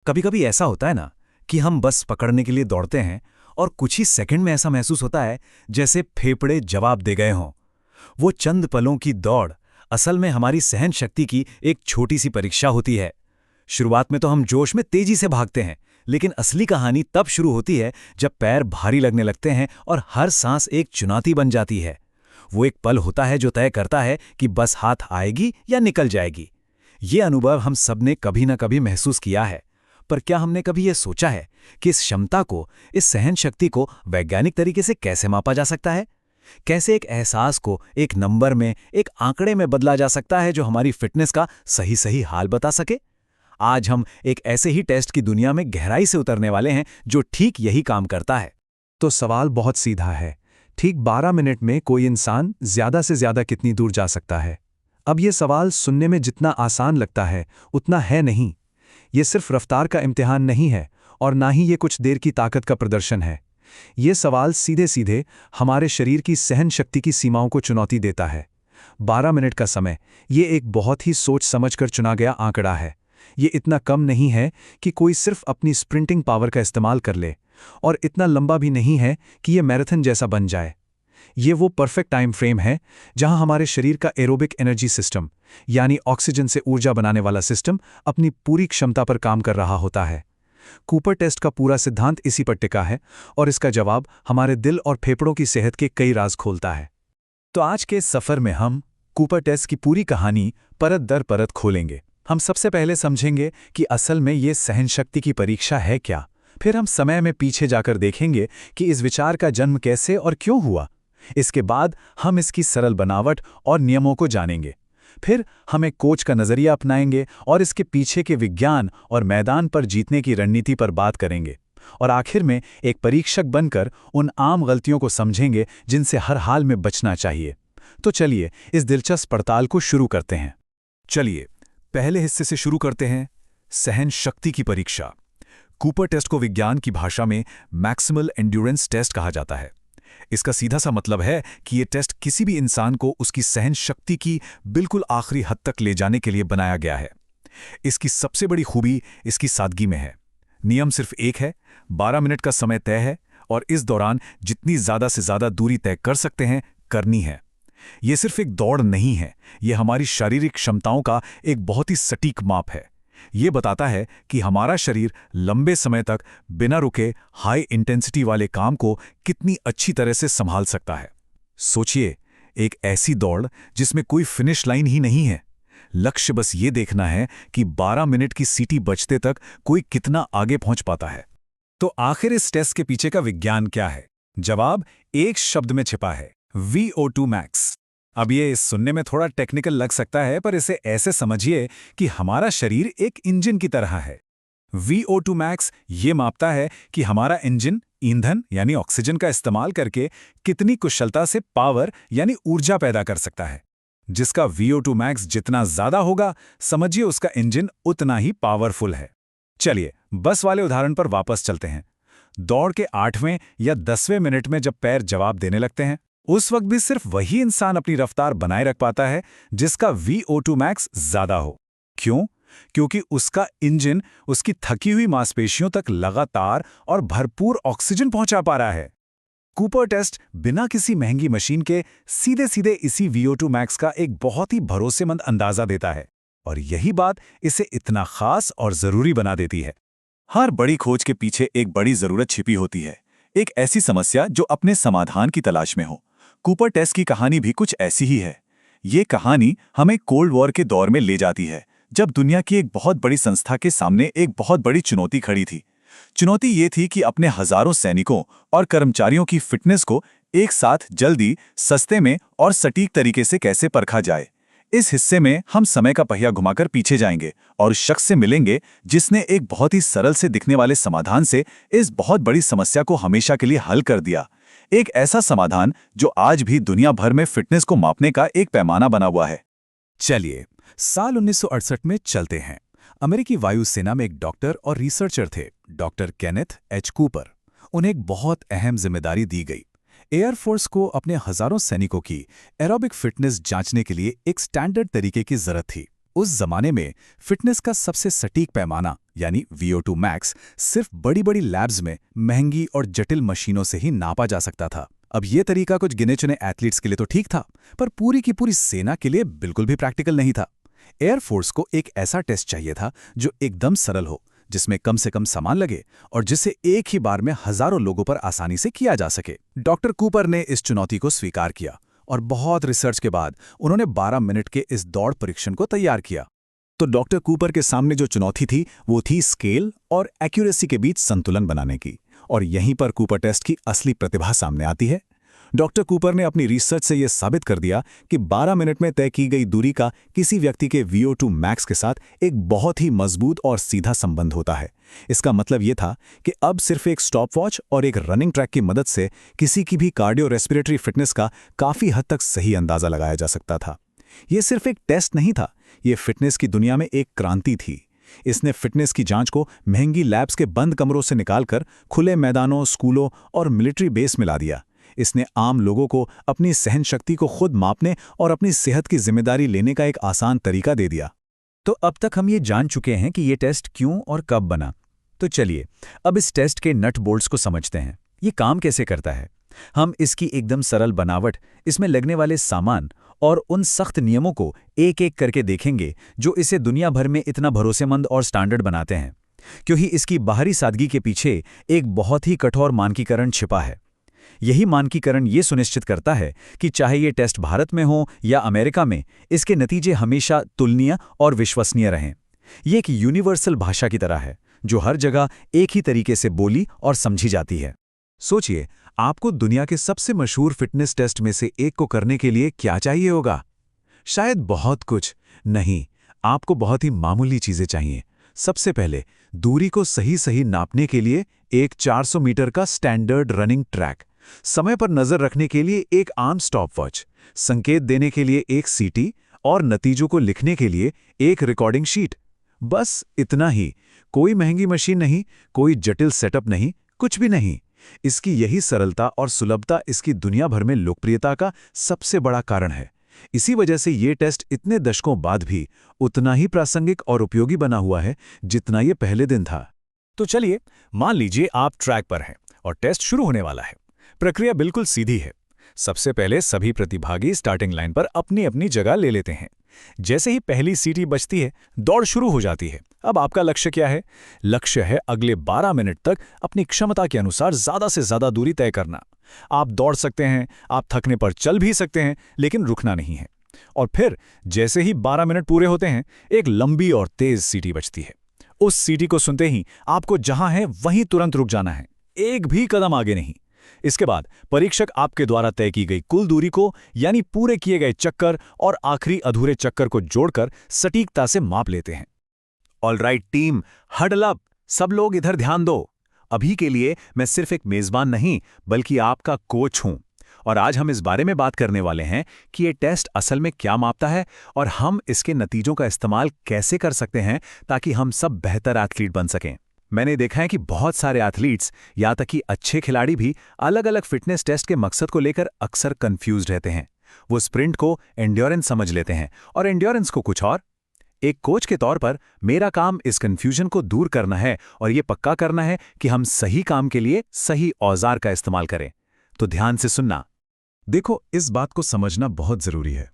कभी कभी ऐसा होता है ना कि हम बस पकड़ने के लिए दौड़ते हैं और कुछ ही सेकंड में ऐसा महसूस होता है जैसे फेफड़े जवाब दे गए हों। वो चंद पलों की दौड़ असल में हमारी सहन शक्ति की एक छोटी सी परीक्षा होती है। शुरुआत में तो हम जोश में तेजी से भागते हैं, लेकिन असली कहानी तब शुरू होती है जब पैर भारी लगने लगते हैं और हर सांस एक चुनौती बन जाती है। वो एक पल होता है जो तय करता है कि बस हाथ आएगी या निकल जाएगी। ये अनुभव हम सबने कभी न कभी महसूस किया है। पर क्या हमने कभी ये सोचा है कि इस क्षमता को, इस सहन शक्ति को वैज्ञानिक तरीके से कैसे मापा जा सकता है? कैसे एक एहसास को एक नंबर में, एक आंकड़े में बदला जा सकता है जो हमारी फिटनेस का सही सही हाल बता सके? आज हम एक ऐसे ही टेस्ट की दुनिया में गहराई से उतरने वाले हैं जो ठीक यही काम करता है। तो सवाल बहुत सीधा है। ठीक 12 मिनट में कोई इंसान ज्यादा से ज्यादा कितनी दूर जा सकता है? अब ये सवाल सुनने में जितना आसान लगता है उतना है नहीं। ये सिर्फ रफ्तार का इम्तिहान नहीं है और ना ही ये कुछ देर की ताकत का प्रदर्शन है। ये सवाल सीधे सीधे हमारे शरीर की सहन शक्ति की सीमाओं को चुनौती देता है। 12 मिनट का समय, ये एक बहुत ही सोच समझकर चुना गया आंकड़ा है। ये इतना कम नहीं है कि कोई सिर्फ अपनी स्प्रिंटिंग पावर का इस्तेमाल कर ले, और इतना लंबा भी नहीं है कि ये मैराथन जैसा बन जाए। ये वो परफेक्ट टाइम फ्रेम है जहां हमारे शरीर का एरोबिक एनर्जी सिस्टम, यानी ऑक्सीजन से ऊर्जा बनाने वाला सिस्टम, अपनी पूरी क्षमता पर काम कर रहा होता है। कूपर टेस्ट का पूरा सिद्धांत इसी पर टिका है, और इसका जवाब हमारे दिल और फेफड़ों की सेहत के कई राज खोलता है। तो आज के इस सफर में हम कूपर टेस्ट की पूरी कहानी परत दर परत खोलेंगे। हम सबसे पहले समझेंगे कि असल में ये सहनशक्ति की परीक्षा है क्या। फिर हम समय में पीछे जाकर देखेंगे कि इस विचार का जन्म कैसे और क्यों हुआ। इसके बाद हम इसकी सरल बनावट और नियमों को जानेंगे। फिर हम एक कोच का नजरिया अपनाएंगे और इसके पीछे के विज्ञान और मैदान पर जीतने की रणनीति पर बात करेंगे। और आखिर में एक परीक्षक बनकर उन आम गलतियों को समझेंगे जिनसे हर हाल में बचना चाहिए। तो चलिए इस दिलचस्प पड़ताल को शुरू करते हैं। चलिए पहले हिस्से से शुरू करते हैं, सहन शक्ति की परीक्षा। कूपर टेस्ट को विज्ञान की भाषा में मैक्सिमल एंड्योरेंस टेस्ट कहा जाता है। इसका सीधा सा मतलब है कि ये टेस्ट किसी भी इंसान को उसकी सहन शक्ति की बिल्कुल आखिरी हद तक ले जाने के लिए बनाया गया है। इसकी सबसे बड़ी खूबी इसकी सादगी में है। नियम सिर्फ एक है, 12 मिनट का समय तय है और इस दौरान जितनी ज़्यादा से ज़्यादा दूरी तय कर सकते हैं करनी है। ये सिर्फ एक दौड़ नहीं है, ये हमारी शारीरिक क्षमताओं का एक बहुत ही सटीक माप है। ये बताता है कि हमारा शरीर लंबे समय तक बिना रुके हाई इंटेंसिटी वाले काम को कितनी अच्छी तरह से संभाल सकता है। सोचिए, एक ऐसी दौड़ जिसमें कोई फिनिश लाइन ही नहीं है। लक्ष्य बस ये देखना है कि 12 मिनट की सीटी बजते तक कोई कितना आगे पहुंच पाता है। तो आखिर इस टेस्ट के पीछे का विज्ञान क्या है? जवाब एक शब्द में छिपा है, VO2 मैक्स। अब ये सुनने में थोड़ा टेक्निकल लग सकता है, पर इसे ऐसे समझिए कि हमारा शरीर एक इंजन की तरह है। VO2 मैक्स ये मापता है कि हमारा इंजन ईंधन यानी ऑक्सीजन का इस्तेमाल करके कितनी कुशलता से पावर यानी ऊर्जा पैदा कर सकता है। जिसका VO2 मैक्स जितना ज्यादा होगा, समझिए उसका इंजन उतना ही पावरफुल है। चलिए बस वाले उदाहरण पर वापस चलते हैं। दौड़ के 8वें या 10वें मिनट में जब पैर जवाब देने लगते हैं, उस वक्त भी सिर्फ वही इंसान अपनी रफ्तार बनाए रख पाता है जिसका VO2 मैक्स ज्यादा हो। क्यों? क्योंकि उसका इंजन उसकी थकी हुई मांसपेशियों तक लगातार और भरपूर ऑक्सीजन पहुंचा पा रहा है। कूपर टेस्ट बिना किसी महंगी मशीन के सीधे सीधे इसी VO2 मैक्स का एक बहुत ही भरोसेमंद अंदाजा देता है, और यही बात इसे इतना खास और जरूरी बना देती है। हर बड़ी खोज के पीछे एक बड़ी जरूरत छिपी होती है, एक ऐसी समस्या जो अपने समाधान की तलाश में हो। कूपर टेस्ट की कहानी भी कुछ ऐसी ही है। ये कहानी हमें कोल्ड वॉर के दौर में ले जाती है, जब दुनिया की एक बहुत बड़ी संस्था के सामने एक बहुत बड़ी चुनौती खड़ी थी। चुनौती ये थी कि अपने हजारों सैनिकों और कर्मचारियों की फिटनेस को एक साथ जल्दी, सस्ते में और सटीक तरीके से कैसे परखा जाए। इस हिस्से में हम समय का पहिया घुमाकर पीछे जाएंगे और उस शख्स से मिलेंगे जिसने एक बहुत ही सरल से दिखने वाले समाधान से इस बहुत बड़ी समस्या को हमेशा के लिए हल कर दिया। एक ऐसा समाधान जो आज भी दुनिया भर में फिटनेस को मापने का एक पैमाना बना हुआ है। चलिए साल 1968 में चलते हैं। अमेरिकी वायुसेना में एक डॉक्टर और रिसर्चर थे, डॉक्टर केनेथ एच कूपर। उन्हें एक बहुत अहम जिम्मेदारी दी गई। एयरफोर्स को अपने हजारों सैनिकों की एरोबिक फिटनेस जांचने के लिए एक स्टैंडर्ड तरीके की जरूरत थी। उस जमाने में फिटनेस का सबसे सटीक पैमाना यानी VO2 मैक्स सिर्फ बड़ी बड़ी लैब्स में महंगी और जटिल मशीनों से ही नापा जा सकता था। अब ये तरीका कुछ गिने चुने एथलीट्स के लिए तो ठीक था, पर पूरी की पूरी सेना के लिए बिल्कुल भी प्रैक्टिकल नहीं था। एयरफोर्स को एक ऐसा टेस्ट चाहिए था जो एकदम सरल हो, जिसमें कम से कम सामान लगे और जिसे एक ही बार में हजारों लोगों पर आसानी से किया जा सके। डॉक्टर कूपर ने इस चुनौती को स्वीकार किया और बहुत रिसर्च के बाद उन्होंने 12 मिनट के इस दौड़ परीक्षण को तैयार किया। तो डॉक्टर कूपर के सामने जो चुनौती थी वो थी स्केल और एक्यूरेसी के बीच संतुलन बनाने की, और यहीं पर कूपर टेस्ट की असली प्रतिभा सामने आती है। डॉक्टर कूपर ने अपनी रिसर्च से यह साबित कर दिया कि 12 मिनट में तय की गई दूरी का किसी व्यक्ति के VO2 मैक्स के साथ एक बहुत ही मजबूत और सीधा संबंध होता है। इसका मतलब यह था कि अब सिर्फ एक स्टॉपवॉच और एक रनिंग ट्रैक की मदद से किसी की भी कार्डियो रेस्पिरेटरी फिटनेस का काफी हद तक सही अंदाजा लगाया जा सकता था। यह सिर्फ एक टेस्ट नहीं था, यह फिटनेस की दुनिया में एक क्रांति थी। इसने फिटनेस की जांच को महंगी लैब्स के बंद कमरों से निकालकर खुले मैदानों, स्कूलों और मिलिट्री बेस में ला दिया। इसने आम लोगों को अपनी सहन शक्ति को खुद मापने और अपनी सेहत की जिम्मेदारी लेने का एक आसान तरीका दे दिया। तो अब तक हम ये जान चुके हैं कि ये टेस्ट क्यों और कब बना। तो चलिए अब इस टेस्ट के नट बोल्ट्स को समझते हैं। ये काम कैसे करता है। हम इसकी एकदम सरल बनावट, इसमें लगने वाले सामान और उन सख्त नियमों को एक एक करके देखेंगे जो इसे दुनिया भर में इतना भरोसेमंद और स्टैंडर्ड बनाते हैं, क्योंकि इसकी बाहरी सादगी के पीछे एक बहुत ही कठोर मानकीकरण छिपा है। यही मानकीकरण ये सुनिश्चित करता है कि चाहे ये टेस्ट भारत में हो या अमेरिका में, इसके नतीजे हमेशा तुलनीय और विश्वसनीय रहें। ये एक यूनिवर्सल भाषा की तरह है जो हर जगह एक ही तरीके से बोली और समझी जाती है। सोचिए, आपको दुनिया के सबसे मशहूर फिटनेस टेस्ट में से एक को करने के लिए क्या चाहिए होगा? शायद बहुत कुछ नहीं, आपको बहुत ही मामूली चीजें चाहिए। सबसे पहले दूरी को सही सही नापने के लिए एक 400 मीटर का स्टैंडर्ड रनिंग ट्रैक, समय पर नजर रखने के लिए एक आम स्टॉपवॉच, संकेत देने के लिए एक सीटी और नतीजों को लिखने के लिए एक रिकॉर्डिंग शीट। बस इतना ही, कोई महंगी मशीन नहीं, कोई जटिल सेटअप नहीं, कुछ भी नहीं। इसकी यही सरलता और सुलभता इसकी दुनिया भर में लोकप्रियता का सबसे बड़ा कारण है। इसी वजह से ये टेस्ट इतने दशकों बाद भी उतना ही प्रासंगिक और उपयोगी बना हुआ है जितना ये पहले दिन था। तो चलिए मान लीजिए आप ट्रैक पर हैं और टेस्ट शुरू होने वाला है। प्रक्रिया बिल्कुल सीधी है। सबसे पहले सभी प्रतिभागी स्टार्टिंग लाइन पर अपनी अपनी जगह ले लेते हैं। जैसे ही पहली सीटी बजती है, दौड़ शुरू हो जाती है। अब आपका लक्ष्य क्या है? लक्ष्य है अगले 12 मिनट तक अपनी क्षमता के अनुसार ज्यादा से ज्यादा दूरी तय करना। आप दौड़ सकते हैं, आप थकने पर चल भी सकते हैं, लेकिन रुकना नहीं है। और फिर जैसे ही 12 मिनट पूरे होते हैं, एक लंबी और तेज सीटी बजती है। उस सीटी को सुनते ही आपको जहां है वहीं तुरंत रुक जाना है, एक भी कदम आगे नहीं। इसके बाद परीक्षक आपके द्वारा तय की गई कुल दूरी को, यानी पूरे किए गए चक्कर और आखिरी अधूरे चक्कर को जोड़कर सटीकता से माप लेते हैं। ऑलराइट टीम, हडल अप, सब लोग इधर ध्यान दो। अभी के लिए मैं सिर्फ एक मेजबान नहीं बल्कि आपका कोच हूं, और आज हम इस बारे में बात करने वाले हैं कि ये टेस्ट असल में क्या मापता है और हम इसके नतीजों का इस्तेमाल कैसे कर सकते हैं ताकि हम सब बेहतर एथलीट बन सकें। मैंने देखा है कि बहुत सारे एथलीट्स, या तक कि अच्छे खिलाड़ी भी, अलग अलग फिटनेस टेस्ट के मकसद को लेकर अक्सर कंफ्यूज रहते हैं। वो स्प्रिंट को एंड्योरेंस समझ लेते हैं और एंड्योरेंस को कुछ और। एक कोच के तौर पर मेरा काम इस कंफ्यूजन को दूर करना है और ये पक्का करना है कि हम सही काम के लिए सही औजार का इस्तेमाल करें। तो ध्यान से सुनना। देखो, इस बात को समझना बहुत जरूरी है।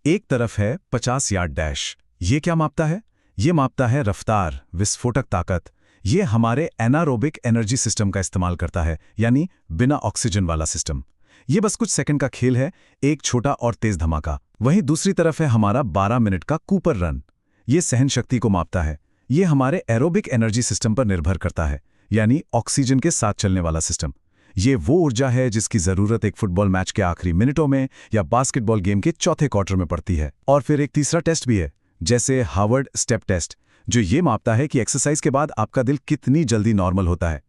एक तरफ है 50 यार्ड डैश। ये क्या मापता है? ये मापता है रफ्तार, विस्फोटक ताकत। ये हमारे एनारोबिक एनर्जी सिस्टम का इस्तेमाल करता है, यानी बिना ऑक्सीजन वाला सिस्टम। ये बस कुछ सेकंड का खेल है, एक छोटा और तेज धमाका। वहीं दूसरी तरफ है हमारा 12 मिनट का कूपर रन। ये सहन शक्ति को मापता है। ये हमारे एरोबिक एनर्जी सिस्टम पर निर्भर करता है, यानी ऑक्सीजन के साथ चलने वाला सिस्टम। ये वो ऊर्जा है जिसकी जरूरत एक फुटबॉल मैच के आखिरी मिनटों में या बास्केटबॉल गेम के चौथे क्वार्टर में पड़ती है। और फिर एक तीसरा टेस्ट भी है, जैसे हार्वर्ड स्टेप टेस्ट, जो ये मापता है कि एक्सरसाइज के बाद आपका दिल कितनी जल्दी नॉर्मल होता है।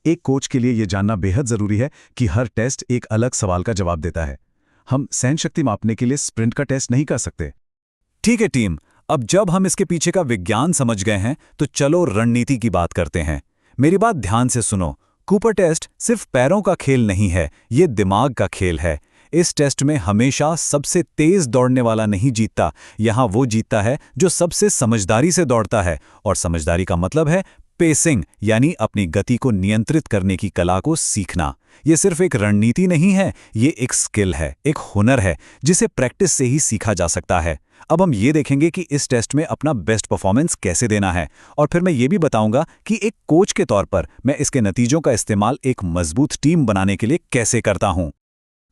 एक कोच के लिए यह जानना बेहद जरूरी है कि हर टेस्ट एक अलग सवाल का जवाब देता है। हम सहन शक्ति मापने के लिए स्प्रिंट का टेस्ट नहीं कर सकते। ठीक है टीम, अब जब हम इसके पीछे का विज्ञान समझ गए हैं तो चलो रणनीति की बात करते हैं। मेरी बात ध्यान से सुनो। कूपर टेस्ट सिर्फ पैरों का खेल नहीं है, ये दिमाग का खेल है। इस टेस्ट में हमेशा सबसे तेज दौड़ने वाला नहीं जीतता, यहाँ वो जीतता है जो सबसे समझदारी से दौड़ता है। और समझदारी का मतलब है पेसिंग, यानी अपनी गति को नियंत्रित करने की कला को सीखना। ये सिर्फ एक रणनीति नहीं है, ये एक स्किल है, एक हुनर है जिसे प्रैक्टिस से ही सीखा जा सकता है। अब हम ये देखेंगे कि इस टेस्ट में अपना बेस्ट परफॉर्मेंस कैसे देना है, और फिर मैं ये भी बताऊंगा कि एक कोच के तौर पर मैं इसके नतीजों का इस्तेमाल एक मजबूत टीम बनाने के लिए कैसे करता हूं।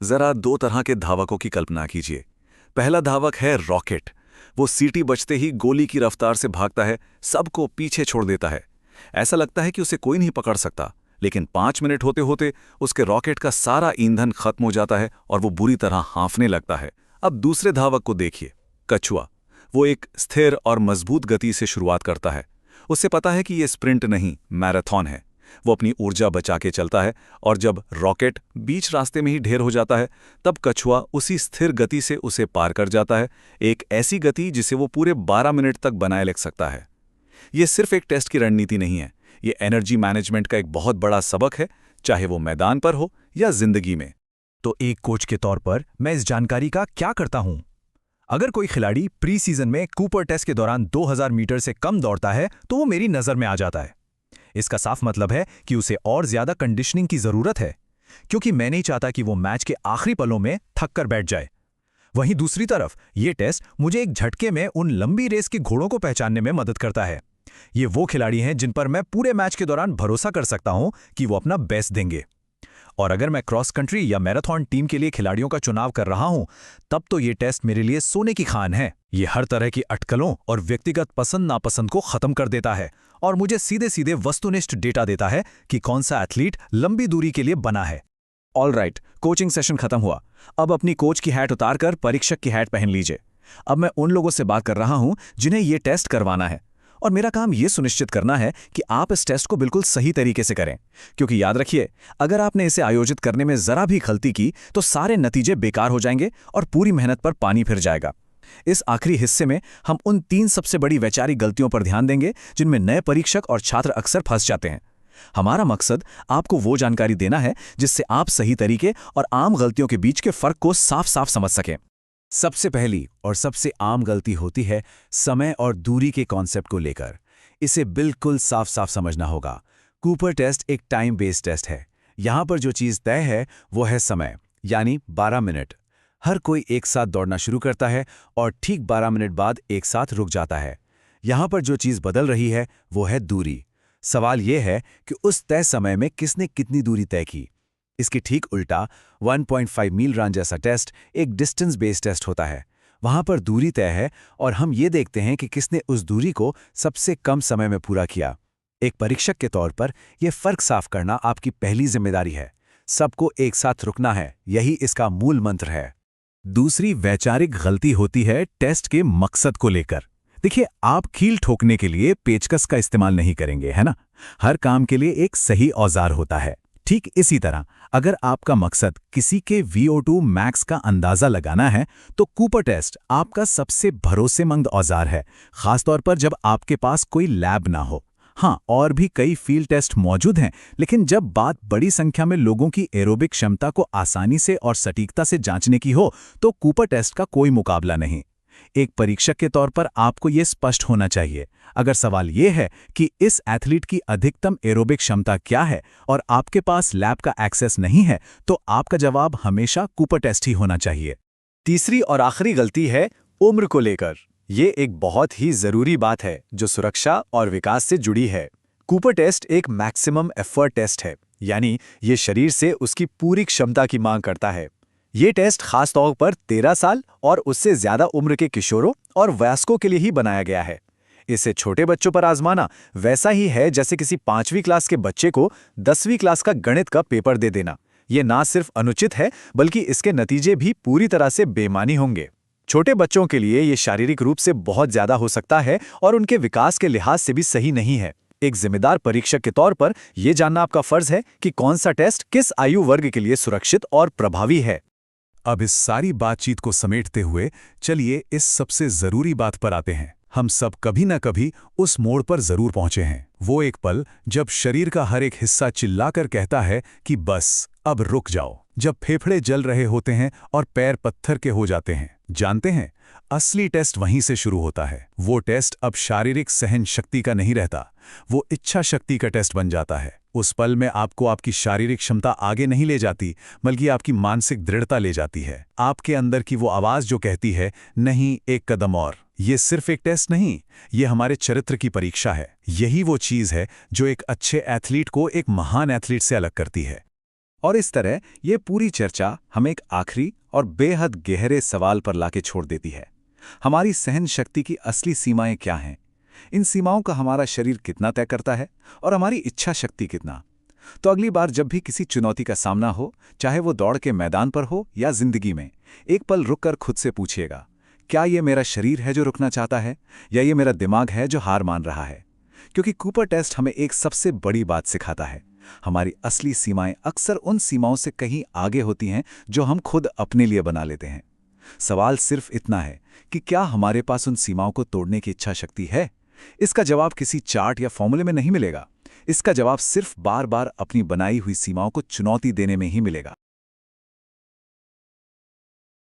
जरा दो तरह के धावकों की कल्पना कीजिए। पहला धावक है रॉकेट। वो सीटी बजते ही गोली की रफ्तार से भागता है, सबको पीछे छोड़ देता है। ऐसा लगता है कि उसे कोई नहीं पकड़ सकता, लेकिन 5 मिनट होते होते उसके रॉकेट का सारा ईंधन खत्म हो जाता है और वो बुरी तरह हाँफने लगता है। अब दूसरे धावक को देखिए, कछुआ। वो एक स्थिर और मजबूत गति से शुरुआत करता है। उसे पता है कि ये स्प्रिंट नहीं, मैराथन है। वो अपनी ऊर्जा बचा के चलता है, और जब रॉकेट बीच रास्ते में ही ढेर हो जाता है, तब कछुआ उसी स्थिर गति से उसे पार कर जाता है, एक ऐसी गति जिसे वो पूरे 12 मिनट तक बनाए रख सकता है। ये सिर्फ एक टेस्ट की रणनीति नहीं है, ये एनर्जी मैनेजमेंट का एक बहुत बड़ा सबक है, चाहे वो मैदान पर हो या जिंदगी में। तो एक कोच के तौर पर मैं इस जानकारी का क्या करता हूं? अगर कोई खिलाड़ी प्री सीजन में कूपर टेस्ट के दौरान 2000 मीटर से कम दौड़ता है तो वो मेरी नजर में आ जाता है। इसका साफ मतलब है कि उसे और ज्यादा कंडीशनिंग की जरूरत है, क्योंकि मैं नहीं चाहता कि वो मैच के आखिरी पलों में थक कर बैठ जाए। वहीं दूसरी तरफ ये टेस्ट मुझे एक झटके में उन लंबी रेस के घोड़ों को पहचानने में मदद करता है। ये वो खिलाड़ी हैं जिन पर मैं पूरे मैच के दौरान भरोसा कर सकता हूं कि वो अपना बेस्ट देंगे। और अगर मैं क्रॉस कंट्री या मैराथन टीम के लिए खिलाड़ियों का चुनाव कर रहा हूं, तब तो ये टेस्ट मेरे लिए सोने की खान है। ये हर तरह की अटकलों और व्यक्तिगत पसंद नापसंद को खत्म कर देता है और मुझे सीधे सीधे वस्तुनिष्ठ डेटा देता है कि कौन सा एथलीट लंबी दूरी के लिए बना है। ऑलराइट, कोचिंग सेशन खत्म हुआ। अब अपनी कोच की हैट उतारकर परीक्षक की हैट पहन लीजिए। अब मैं उन लोगों से बात कर रहा हूं जिन्हें ये टेस्ट करवाना है, और मेरा काम यह सुनिश्चित करना है कि आप इस टेस्ट को बिल्कुल सही तरीके से करें। क्योंकि याद रखिए, अगर आपने इसे आयोजित करने में जरा भी गलती की तो सारे नतीजे बेकार हो जाएंगे और पूरी मेहनत पर पानी फिर जाएगा। इस आखिरी हिस्से में हम उन 3 सबसे बड़ी वैचारिक गलतियों पर ध्यान देंगे जिनमें नए परीक्षक और छात्र अक्सर फंस जाते हैं। हमारा मकसद आपको वो जानकारी देना है जिससे आप सही तरीके और आम गलतियों के बीच के फर्क को साफ साफ समझ सकें। सबसे पहली और सबसे आम गलती होती है समय और दूरी के कॉन्सेप्ट को लेकर। इसे बिल्कुल साफ साफ समझना होगा। कूपर टेस्ट एक टाइम बेस्ड टेस्ट है। यहाँ पर जो चीज़ तय है वो है समय, यानी 12 मिनट। हर कोई एक साथ दौड़ना शुरू करता है और ठीक 12 मिनट बाद एक साथ रुक जाता है। यहाँ पर जो चीज़ बदल रही है वो है दूरी। सवाल ये है कि उस तय समय में किसने कितनी दूरी तय की। इसके ठीक उल्टा 1.5 मील रन जैसा टेस्ट एक डिस्टेंस बेस्ड टेस्ट होता है। वहाँ पर दूरी तय है और हम ये देखते हैं कि किसने उस दूरी को सबसे कम समय में पूरा किया। एक परीक्षक के तौर पर यह फर्क साफ करना आपकी पहली जिम्मेदारी है। सबको एक साथ रुकना है, यही इसका मूल मंत्र है। दूसरी वैचारिक गलती होती है टेस्ट के मकसद को लेकर। देखिए, आप कील ठोकने के लिए पेचकस का इस्तेमाल नहीं करेंगे, है ना? हर काम के लिए एक सही औजार होता है। ठीक इसी तरह अगर आपका मकसद किसी के VO2 मैक्स का अंदाजा लगाना है तो कूपर टेस्ट आपका सबसे भरोसेमंद औजार है, खासतौर पर जब आपके पास कोई लैब ना हो। हाँ, और भी कई फील्ड टेस्ट मौजूद हैं, लेकिन जब बात बड़ी संख्या में लोगों की एरोबिक क्षमता को आसानी से और सटीकता से जांचने की हो तो कूपर टेस्ट का कोई मुकाबला नहीं। एक परीक्षक के तौर पर आपको यह स्पष्ट होना चाहिए। अगर सवाल यह है कि इस एथलीट की अधिकतम एरोबिक क्षमता क्या है और आपके पास लैब का एक्सेस नहीं है, तो आपका जवाब हमेशा कूपर टेस्ट ही होना चाहिए। तीसरी और आखिरी गलती है उम्र को लेकर। ये एक बहुत ही जरूरी बात है जो सुरक्षा और विकास से जुड़ी है। कूपर टेस्ट एक मैक्सिमम एफर्ट टेस्ट है, यानी ये शरीर से उसकी पूरी क्षमता की मांग करता है। ये टेस्ट खास तौर पर 13 साल और उससे ज्यादा उम्र के किशोरों और वयस्कों के लिए ही बनाया गया है। इसे छोटे बच्चों पर आजमाना वैसा ही है जैसे किसी 5वीं क्लास के बच्चे को 10वीं क्लास का गणित का पेपर दे देना। ये ना सिर्फ अनुचित है, बल्कि इसके नतीजे भी पूरी तरह से बेमानी होंगे। छोटे बच्चों के लिए ये शारीरिक रूप से बहुत ज्यादा हो सकता है और उनके विकास के लिहाज से भी सही नहीं है। एक जिम्मेदार परीक्षक के तौर पर यह जानना आपका फर्ज है कि कौन सा टेस्ट किस आयु वर्ग के लिए सुरक्षित और प्रभावी है। अब इस सारी बातचीत को समेटते हुए चलिए इस सबसे जरूरी बात पर आते हैं। हम सब कभी ना कभी उस मोड़ पर जरूर पहुंचे हैं। वो एक पल जब शरीर का हर एक हिस्सा चिल्लाकर कहता है कि बस अब रुक जाओ। जब फेफड़े जल रहे होते हैं और पैर पत्थर के हो जाते हैं। जानते हैं, असली टेस्ट वहीं से शुरू होता है। वो टेस्ट अब शारीरिक सहन शक्ति का नहीं रहता, वो इच्छा शक्ति का टेस्ट बन जाता है। उस पल में आपको आपकी शारीरिक क्षमता आगे नहीं ले जाती, बल्कि आपकी मानसिक दृढ़ता ले जाती है। आपके अंदर की वो आवाज़ जो कहती है, नहीं, एक कदम और। ये सिर्फ एक टेस्ट नहीं, ये हमारे चरित्र की परीक्षा है। यही वो चीज़ है जो एक अच्छे एथलीट को एक महान एथलीट से अलग करती है। और इस तरह ये पूरी चर्चा हमें एक आखिरी और बेहद गहरे सवाल पर लाके छोड़ देती है। हमारी सहन शक्ति की असली सीमाएं क्या हैं? इन सीमाओं का हमारा शरीर कितना तय करता है और हमारी इच्छा शक्ति कितना? तो अगली बार जब भी किसी चुनौती का सामना हो, चाहे वो दौड़ के मैदान पर हो या जिंदगी में, एक पल रुककर खुद से पूछिएगा, क्या ये मेरा शरीर है जो रुकना चाहता है, या ये मेरा दिमाग है जो हार मान रहा है? क्योंकि कूपर टेस्ट हमें एक सबसे बड़ी बात सिखाता है, हमारी असली सीमाएं अक्सर उन सीमाओं से कहीं आगे होती हैं जो हम खुद अपने लिए बना लेते हैं। सवाल सिर्फ इतना है कि क्या हमारे पास उन सीमाओं को तोड़ने की इच्छा शक्ति है? इसका जवाब किसी चार्ट या फॉर्मूले में नहीं मिलेगा। इसका जवाब सिर्फ बार बार अपनी बनाई हुई सीमाओं को चुनौती देने में ही मिलेगा।